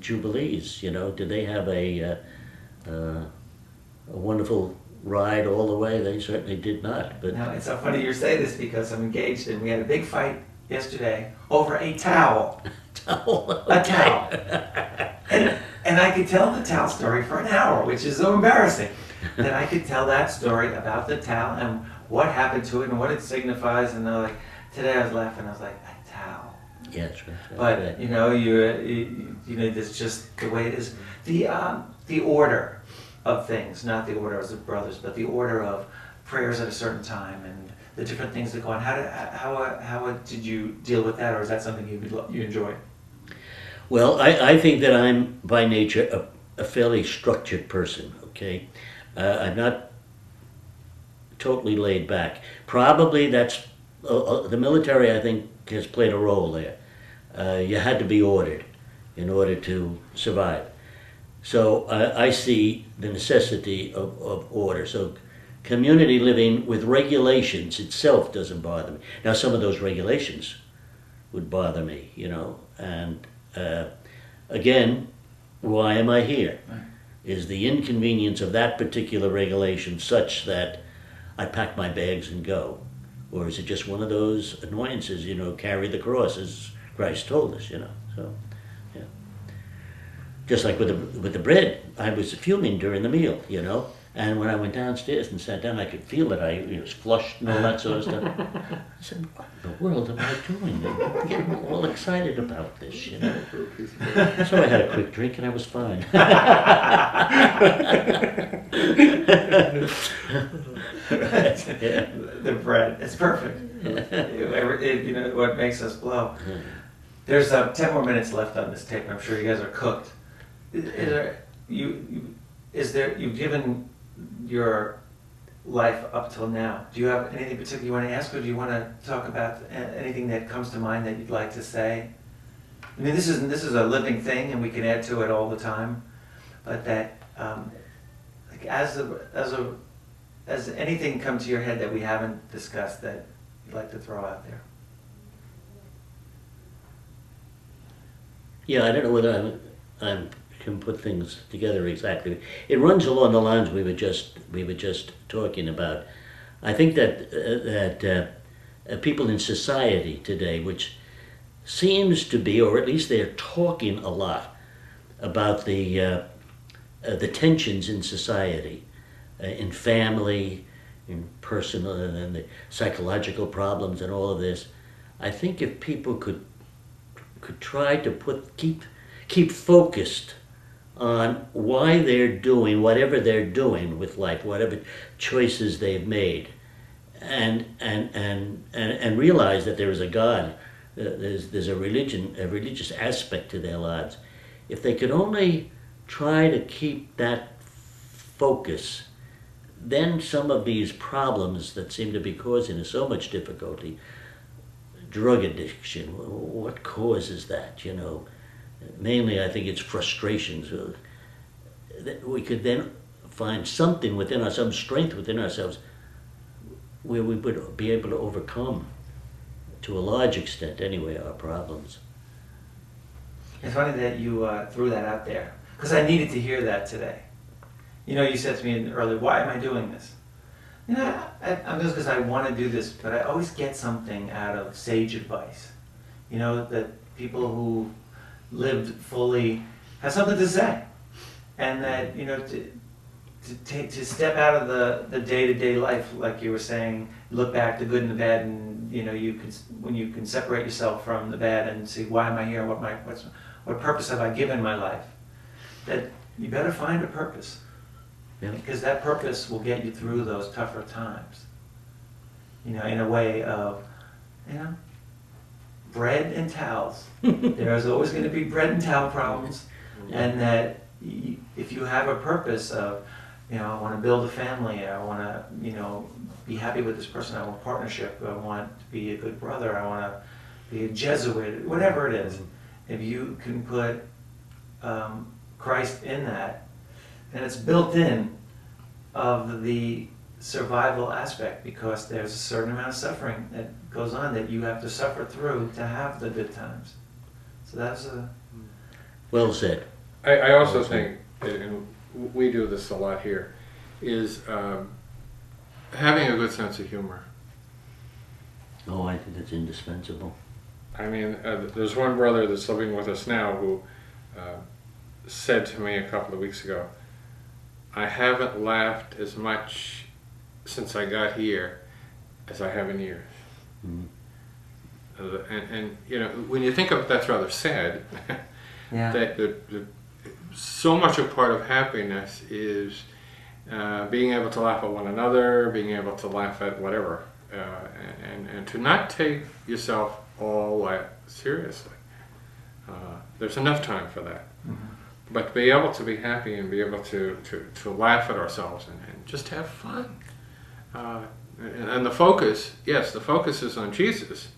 Jubilees? You know, did they have a wonderful ride all the way? They certainly did not. But now, it's so funny you say this because I'm engaged and we had a big fight yesterday over a towel. A towel. And I could tell the towel story for an hour, which is so embarrassing. That I could tell that story about the towel and what happened to it and what it signifies. And they're like, today I was laughing. I was like, a towel. Yeah, that's right. But right. you know, you know, that's just the way it is. The order of things, not the order of brothers, but the order of prayers at a certain time and the different things that go on. How did you deal with that, or is that something you enjoy? Well, I think that I'm by nature a fairly structured person. Okay, I'm not totally laid back. Probably that's the military. I think has played a role there. You had to be ordered in order to survive. So I see the necessity of order. So community living with regulations itself doesn't bother me. Now some of those regulations would bother me, you know. And again, why am I here? Is the inconvenience of that particular regulation such that I pack my bags and go? Or is it just one of those annoyances, you know, carry the cross as Christ told us, you know? So, yeah. Just like with the bread, I was fuming during the meal, you know? And when I went downstairs and sat down, I could feel that I was flushed and all that sort of stuff. I said, what in the world am I doing? I'm getting all excited about this, you know? So I had a quick drink and I was fine. The bread, it's perfect. You know, what makes us blow. There's 10 more minutes left on this tape. I'm sure you guys are cooked. You've given your life up till now. Do you have anything particular you want to ask, or do you want to talk about anything that comes to mind that you'd like to say? I mean, this is a living thing, and we can add to it all the time. But that, like, as anything come to your head that we haven't discussed that you'd like to throw out there? Yeah, I don't know whether I can put things together exactly. It runs along the lines we were just talking about. I think that people in society today, which seems to be, or at least they're talking a lot about the tensions in society, in family, in personal, and the psychological problems and all of this. I think if people could try to keep focused on why they're doing whatever they're doing with life, whatever choices they've made, and realize that there is a God, there's a religious aspect to their lives. If they could only try to keep that focus, then some of these problems that seem to be causing us so much difficulty, drug addiction, what causes that, you know? Mainly, I think it's frustration. So that we could then find something within us, some strength within ourselves, where we would be able to overcome, to a large extent anyway, our problems. It's funny that you threw that out there, because I needed to hear that today. You know, you said to me earlier, why am I doing this? You know, I'm just because I want to do this, but I always get something out of sage advice. You know, that people who lived fully have something to say, and that, you know, to step out of the day-to-day life, like you were saying, look back the good and the bad, and you know, when you can separate yourself from the bad and see, why am I here? What purpose have I given my life? That you better find a purpose. Yeah. Because that purpose will get you through those tougher times. You know, in a way of, you know, bread and towels. There's always going to be bread and towel problems. And that if you have a purpose of, you know, I want to build a family, I want to, you know, be happy with this person, I want partnership, I want to be a good brother, I want to be a Jesuit, whatever it is. If you can put Christ in that, and it's built in of the survival aspect, because there's a certain amount of suffering that goes on that you have to suffer through to have the good times. So that's a... Well said. I also think, and we do this a lot here, is having a good sense of humor. Oh, I think that's indispensable. I mean, there's one brother that's living with us now who said to me a couple of weeks ago, I haven't laughed as much since I got here as I have in years. Mm. And you know, when you think of it, that's rather sad. Yeah. that so much a part of happiness is being able to laugh at one another, being able to laugh at whatever, and to not take yourself all that seriously. There's enough time for that. Mm-hmm. But to be able to be happy and be able to laugh at ourselves and just have fun. And the focus, yes, the focus is on Jesus,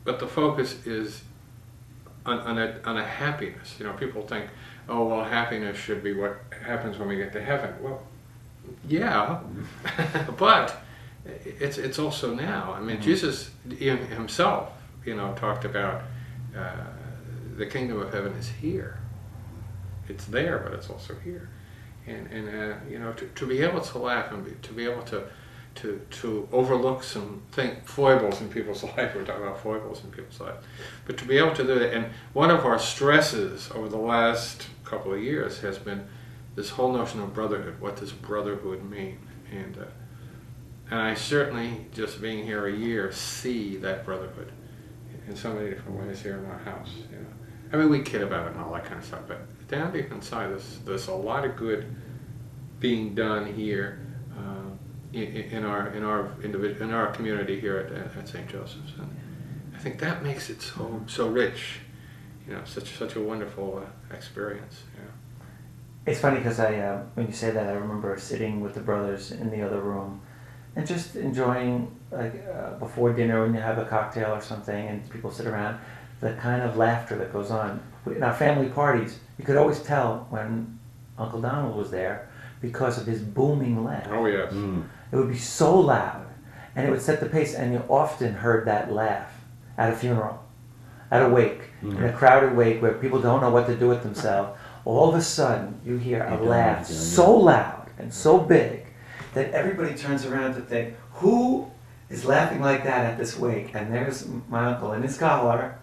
but the focus is on a happiness. You know, people think, oh, well, happiness should be what happens when we get to heaven. Well, yeah, but it's also now. I mean, Jesus himself, you know, talked about the kingdom of heaven is here. It's there, but it's also here. And you know, to be able to laugh and to be able to overlook some foibles in people's life. We're talking about foibles in people's life, but to be able to do that. And one of our stresses over the last couple of years has been this whole notion of brotherhood. What does brotherhood mean? And I certainly, just being here a year, see that brotherhood in so many different ways here in our house. You know, I mean, we kid about it and all that kind of stuff, but down deep inside, there's a lot of good being done here in our community here at St. Joseph's, and I think that makes it so rich. You know, such a wonderful experience. Yeah. It's funny because when you say that, I remember sitting with the brothers in the other room and just enjoying, like before dinner when you have a cocktail or something and people sit around, the kind of laughter that goes on. In our family parties, you could always tell when Uncle Donald was there because of his booming laugh. Oh yes. Mm. It would be so loud, and it would set the pace, and you often heard that laugh at a funeral, at a wake, in a crowded wake where people don't know what to do with themselves. All of a sudden, you hear a laugh so loud and so big that everybody turns around to think, who is laughing like that at this wake? And there's my uncle in his collar,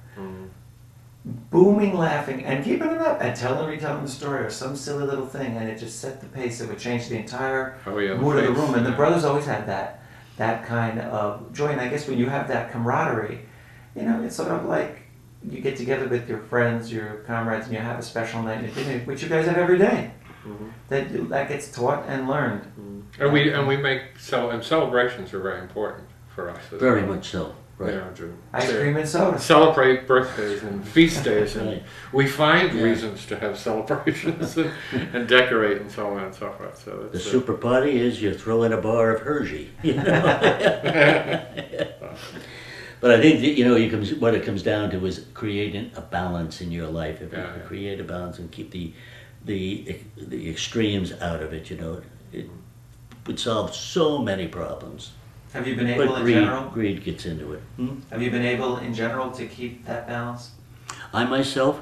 booming laughing and keeping it up and retelling the story or some silly little thing, and it just set the pace. It would change the entire mood of the room. And the brothers always had that kind of joy. And I guess when you have that camaraderie, you know, it's sort of like you get together with your friends, your comrades, and you have a special night at dinner, which you guys have every day. Mm-hmm. That gets taught and learned. Mm-hmm. And we make and celebrations are very important for us. Very much so. Right. You know, ice cream and soda. Celebrate birthdays and feast days, and Right. we find reasons to have celebrations and decorate and so on and so forth. So The super party is you throw in a bar of Hershey. You know? But I think that, you know, what it comes down to is creating a balance in your life. If you can create a balance and keep the extremes out of it, you know, it would solve so many problems. Have you been able But in general? greed gets into it. Have you been able in general to keep that balance? I myself,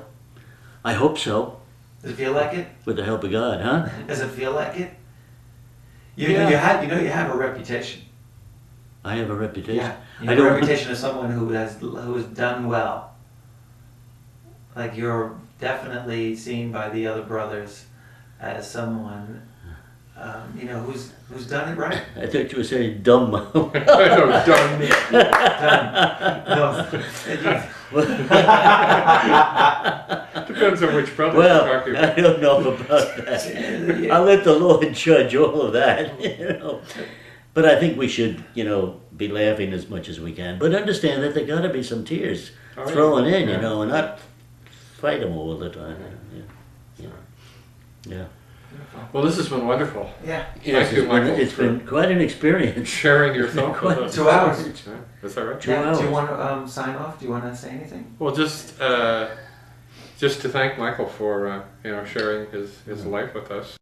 I hope so. Does it feel like it? With the help of God, huh? Does it feel like it? You have a reputation. I have a reputation. Yeah, you have a reputation of someone who has done well. Like you're definitely seen by the other brothers as someone, you know, who's done it right. I thought you were saying dumb. done. No. Depends on which brother Well, you're talking about. I don't know about that. I'll let the Lord judge all of that, you know. But I think we should, you know, be laughing as much as we can. But understand that there got to be some tears thrown in, you know, and not fight them all the time. Yeah. Well, this has been wonderful. Yeah. Yes, Thank you, Michael. it's been quite an experience. Sharing your thoughts with us. 2 hours. Is that right? 2 hours. Do you want to sign off? Do you want to say anything? Well, just to thank Michael for you know, sharing his life with us.